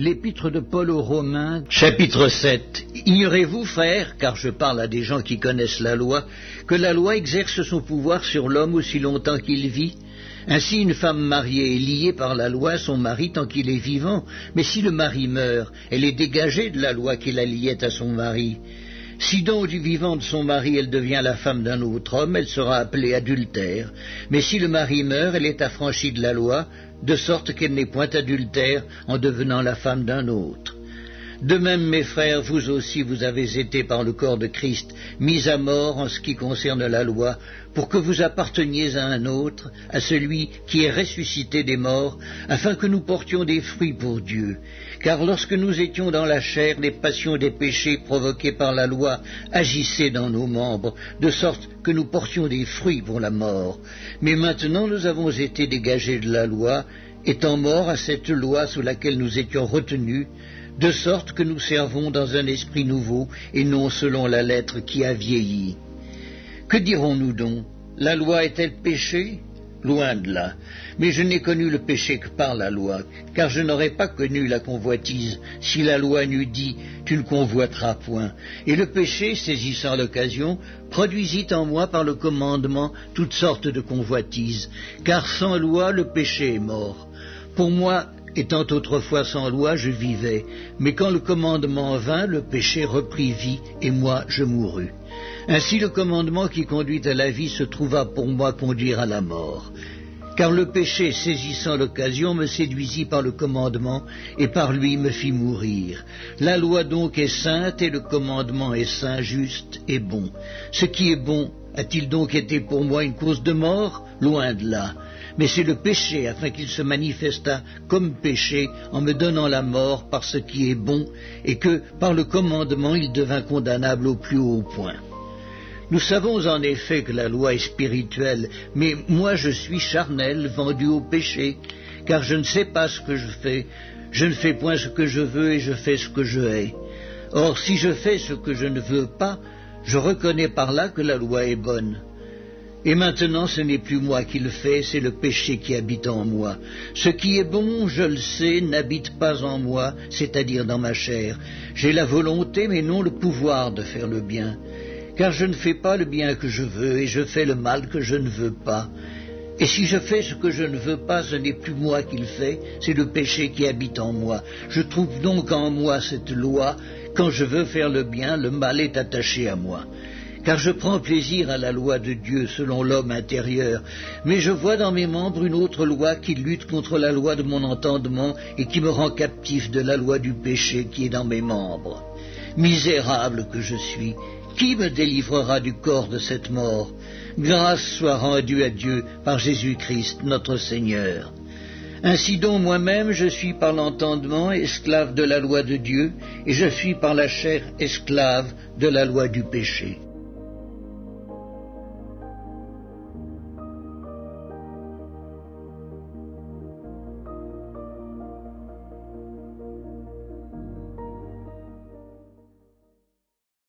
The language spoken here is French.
L'épître de Paul aux Romains, chapitre 7. Ignorez-vous, frères, car je parle à des gens qui connaissent la loi, que la loi exerce son pouvoir sur l'homme aussi longtemps qu'il vit? Ainsi, une femme mariée est liée par la loi à son mari tant qu'il est vivant, mais si le mari meurt, elle est dégagée de la loi qui la liait à son mari. Si donc du vivant de son mari elle devient la femme d'un autre homme, elle sera appelée adultère. Mais si le mari meurt, elle est affranchie de la loi, de sorte qu'elle n'est point adultère en devenant la femme d'un autre. De même, mes frères, vous aussi, vous avez été par le corps de Christ mis à mort en ce qui concerne la loi, pour que vous apparteniez à un autre, à celui qui est ressuscité des morts, afin que nous portions des fruits pour Dieu. Car lorsque nous étions dans la chair, les passions des péchés provoqués par la loi agissaient dans nos membres, de sorte que nous portions des fruits pour la mort. Mais maintenant nous avons été dégagés de la loi, étant morts à cette loi sous laquelle nous étions retenus, de sorte que nous servons dans un esprit nouveau et non selon la lettre qui a vieilli. Que dirons-nous donc? La loi est-elle péché? Loin de là. Mais je n'ai connu le péché que par la loi, car je n'aurais pas connu la convoitise si la loi n'eût dit « tu ne convoiteras point ». Et le péché, saisissant l'occasion, produisit en moi par le commandement toutes sortes de convoitises, car sans loi le péché est mort. Pour moi, étant autrefois sans loi, je vivais, mais quand le commandement vint, le péché reprit vie, et moi je mourus. Ainsi le commandement qui conduit à la vie se trouva pour moi conduire à la mort. Car le péché, saisissant l'occasion, me séduisit par le commandement, et par lui me fit mourir. La loi donc est sainte, et le commandement est saint, juste et bon. Ce qui est bon a-t-il donc été pour moi une cause de mort? Loin de là. Mais c'est le péché, afin qu'il se manifestât comme péché, en me donnant la mort par ce qui est bon, et que, par le commandement, il devint condamnable au plus haut point. Nous savons en effet que la loi est spirituelle, mais moi je suis charnel, vendu au péché, car je ne sais pas ce que je fais. Je ne fais point ce que je veux, et je fais ce que je hais. Or, si je fais ce que je ne veux pas, je reconnais par là que la loi est bonne. Et maintenant, ce n'est plus moi qui le fais, c'est le péché qui habite en moi. Ce qui est bon, je le sais, n'habite pas en moi, c'est-à-dire dans ma chair. J'ai la volonté, mais non le pouvoir de faire le bien. Car je ne fais pas le bien que je veux, et je fais le mal que je ne veux pas. Et si je fais ce que je ne veux pas, ce n'est plus moi qui le fais, c'est le péché qui habite en moi. Je trouve donc en moi cette loi. Quand je veux faire le bien, le mal est attaché à moi. Car je prends plaisir à la loi de Dieu selon l'homme intérieur, mais je vois dans mes membres une autre loi qui lutte contre la loi de mon entendement et qui me rend captif de la loi du péché qui est dans mes membres. Misérable que je suis, qui me délivrera du corps de cette mort? Grâce soit rendue à Dieu par Jésus-Christ notre Seigneur. Ainsi donc moi-même je suis par l'entendement esclave de la loi de Dieu, et je suis par la chair esclave de la loi du péché.